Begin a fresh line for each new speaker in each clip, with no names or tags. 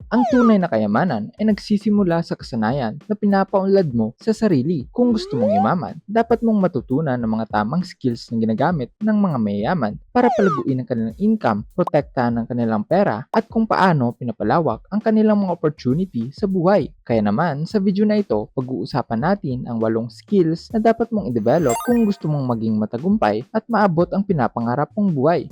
Ang tunay na kayamanan ay nagsisimula sa kasanayan na pinapaunlad mo sa sarili. Kung gusto mong yumaman, dapat mong matutunan ng mga tamang skills na ginagamit ng mga mayayaman para palaguin ang kanilang income, protektahan ang kanilang pera, at kung paano pinapalawak ang kanilang mga opportunity sa buhay. Kaya naman, sa video na ito, pag-uusapan natin ang 8 skills na dapat mong i-develop kung gusto mong maging matagumpay at maabot ang pinapangarap mong buhay.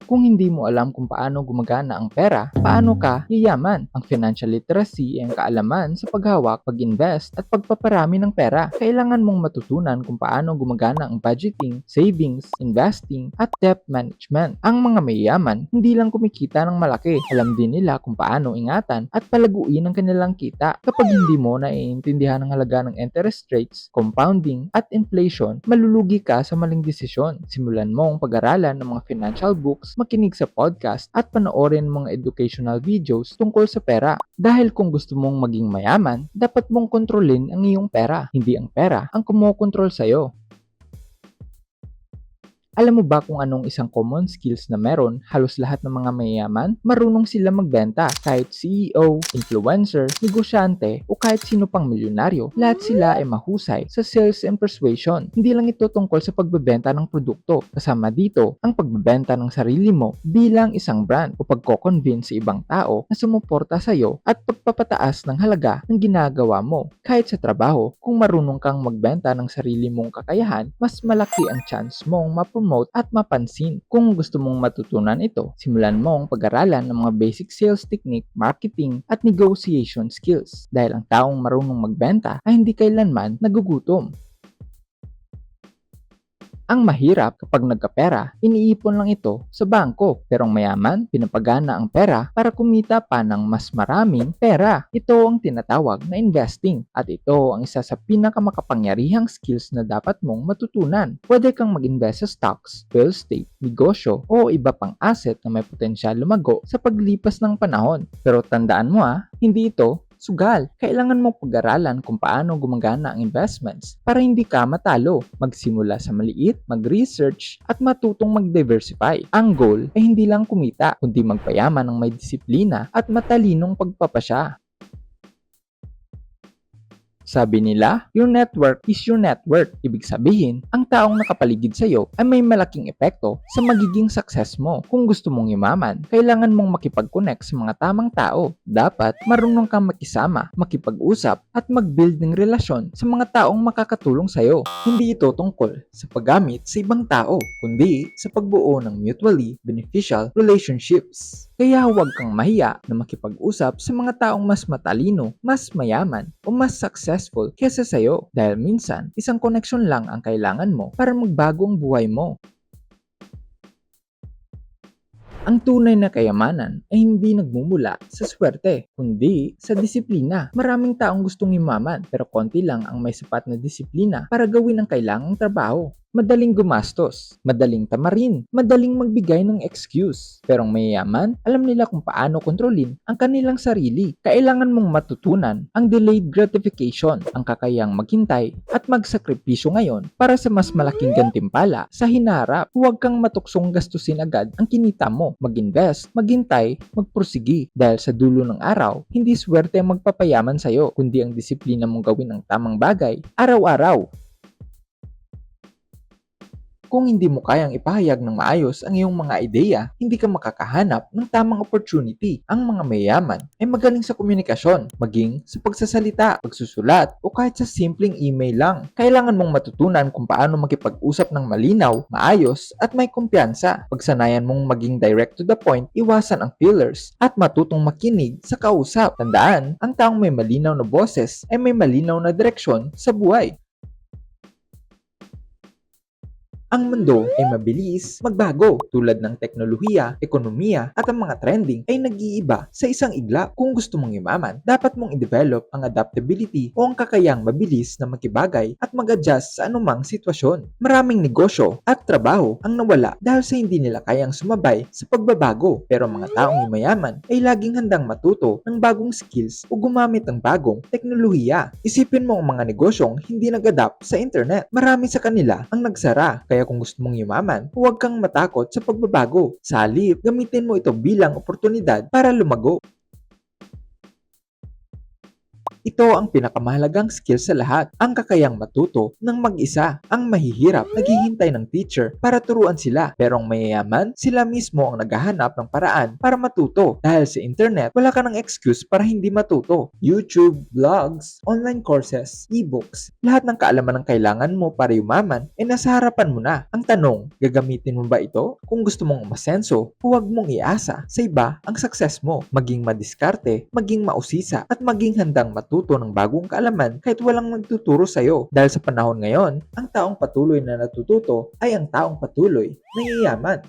Kung hindi mo alam kung paano gumagana ang pera, paano ka yayaman? Ang financial literacy ay ang kaalaman sa paghawak, pag-invest, at pagpaparami ng pera. Kailangan mong matutunan kung paano gumagana ang budgeting, savings, investing, at debt management. Ang mga mayayaman, hindi lang kumikita ng malaki. Alam din nila kung paano ingatan at palaguin ang kanilang kita. Kapag hindi mo naiintindihan ang halaga ng interest rates, compounding, at inflation, malulugi ka sa maling desisyon. Simulan mong pag-aralan ng mga financial books, makinig sa podcast at panoorin mga educational videos tungkol sa pera. Dahil kung gusto mong maging mayaman, dapat mong kontrolin ang iyong pera, hindi ang pera ang kumokontrol sa'yo. Alam mo ba kung anong isang common skills na meron halos lahat ng mga mayayaman? Marunong sila magbenta. Kahit CEO, influencer, negosyante, o kahit sino pang milyonaryo, lahat sila ay mahusay sa sales and persuasion. Hindi lang ito tungkol sa pagbebenta ng produkto. Kasama dito ang pagbebenta ng sarili mo bilang isang brand o pagko-convince sa ibang tao na sumuporta sa iyo at pagpapataas ng halaga ng ginagawa mo. Kahit sa trabaho, kung marunong kang magbenta ng sarili mong kakayahan, mas malaki ang chance mong ma-promote at mapansin. Kung gusto mong matutunan ito, simulan mong pag-aralan ng mga basic sales technique, marketing, at negotiation skills. Dahil ang taong marunong magbenta ay hindi kailanman nagugutom. Ang mahirap kapag nagkapera, iniipon lang ito sa bangko. Pero ang mayaman, pinapagana ang pera para kumita pa ng mas maraming pera. Ito ang tinatawag na investing. At ito ang isa sa pinakamakapangyarihang skills na dapat mong matutunan. Pwede kang mag-invest sa stocks, real estate, negosyo, o iba pang asset na may potensyal lumago sa paglipas ng panahon. Pero tandaan mo hindi ito sugal. Kailangan mong pag-aralan kung paano gumagana ang investments para hindi ka matalo. Magsimula sa maliit, mag-research, at matutong mag-diversify. Ang goal ay hindi lang kumita, kundi magpayaman ng may disiplina at matalinong pagpapasya. Sabi nila, your network is your net worth. Ibig sabihin, ang taong nakapaligid sa iyo ay may malaking epekto sa magiging success mo. Kung gusto mong yumaman, kailangan mong makipag-connect sa mga tamang tao. Dapat marunong kang makisama, makipag-usap, at mag-build ng relasyon sa mga taong makakatulong sa iyo. Hindi ito tungkol sa paggamit sa ibang tao, kundi sa pagbuo ng mutually beneficial relationships. Kaya huwag kang mahiya na makipag-usap sa mga taong mas matalino, mas mayaman, o mas successful kesa sa'yo. Dahil minsan, isang koneksyon lang ang kailangan mo para magbago ang buhay mo. Ang tunay na kayamanan ay hindi nagmumula sa swerte, kundi sa disiplina. Maraming taong gustong yumaman, pero konti lang ang may sapat na disiplina para gawin ang kailangang trabaho. Madaling gumastos, madaling tamarin, madaling magbigay ng excuse. Pero ang mayayaman, alam nila kung paano kontrolin ang kanilang sarili. Kailangan mong matutunan ang delayed gratification, ang kakayang maghintay at magsakripisyo ngayon para sa mas malaking gantimpala sa hinaharap. Huwag kang matuksong gastusin agad ang kinita mo. Mag-invest, maghintay, magpursigi. Dahil sa dulo ng araw, hindi swerte ang magpapayaman sa'yo, kundi ang disiplina mong gawin ang tamang bagay araw-araw. Kung hindi mo kayang ipahayag ng maayos ang iyong mga ideya, hindi ka makakahanap ng tamang opportunity. Ang mga mayayaman ay magaling sa komunikasyon, maging sa pagsasalita, pagsusulat, o kahit sa simpleng email lang. Kailangan mong matutunan kung paano makipag-usap ng malinaw, maayos, at may kumpiyansa. Pagsanayan mong maging direct to the point, iwasan ang fillers, at matutong makinig sa kausap. Tandaan, ang taong may malinaw na boses ay may malinaw na direksyon sa buhay. Ang mundo ay mabilis magbago tulad ng teknolohiya, ekonomiya at ang mga trending ay nag-iiba sa isang igla. Kung gusto mong yumaman, dapat mong i-develop ang adaptability o ang kakayang mabilis na makibagay at mag-adjust sa anumang sitwasyon. Maraming negosyo at trabaho ang nawala dahil sa hindi nila kayang sumabay sa pagbabago, pero mga taong yumayaman ay laging handang matuto ng bagong skills o gumamit ng bagong teknolohiya. Isipin mo ang mga negosyong hindi nag-adapt sa internet. Marami sa kanila ang nagsara, kaya Kaya kung gusto mong yumaman, huwag kang matakot sa pagbabago. Sa halip, gamitin mo ito bilang oportunidad para lumago. Ito ang pinakamahalagang skill sa lahat, ang kakayang matuto ng mag-isa. Ang mahihirap, naghihintay ng teacher para turuan sila. Pero ang mayayaman, sila mismo ang naghahanap ng paraan para matuto. Dahil sa internet, wala ka ng excuse para hindi matuto. YouTube, vlogs, online courses, ebooks, lahat ng kaalaman ng kailangan mo para yumaman, nasa harapan mo na. Ang tanong, gagamitin mo ba ito? Kung gusto mong umasenso, huwag mong iasa sa iba ang success mo. Maging madiskarte, maging mausisa, at maging handang matuto ng bagong kaalaman kahit walang nagtuturo sa'yo. Dahil sa panahon ngayon, ang taong patuloy na natututo ay ang taong patuloy na yayaman.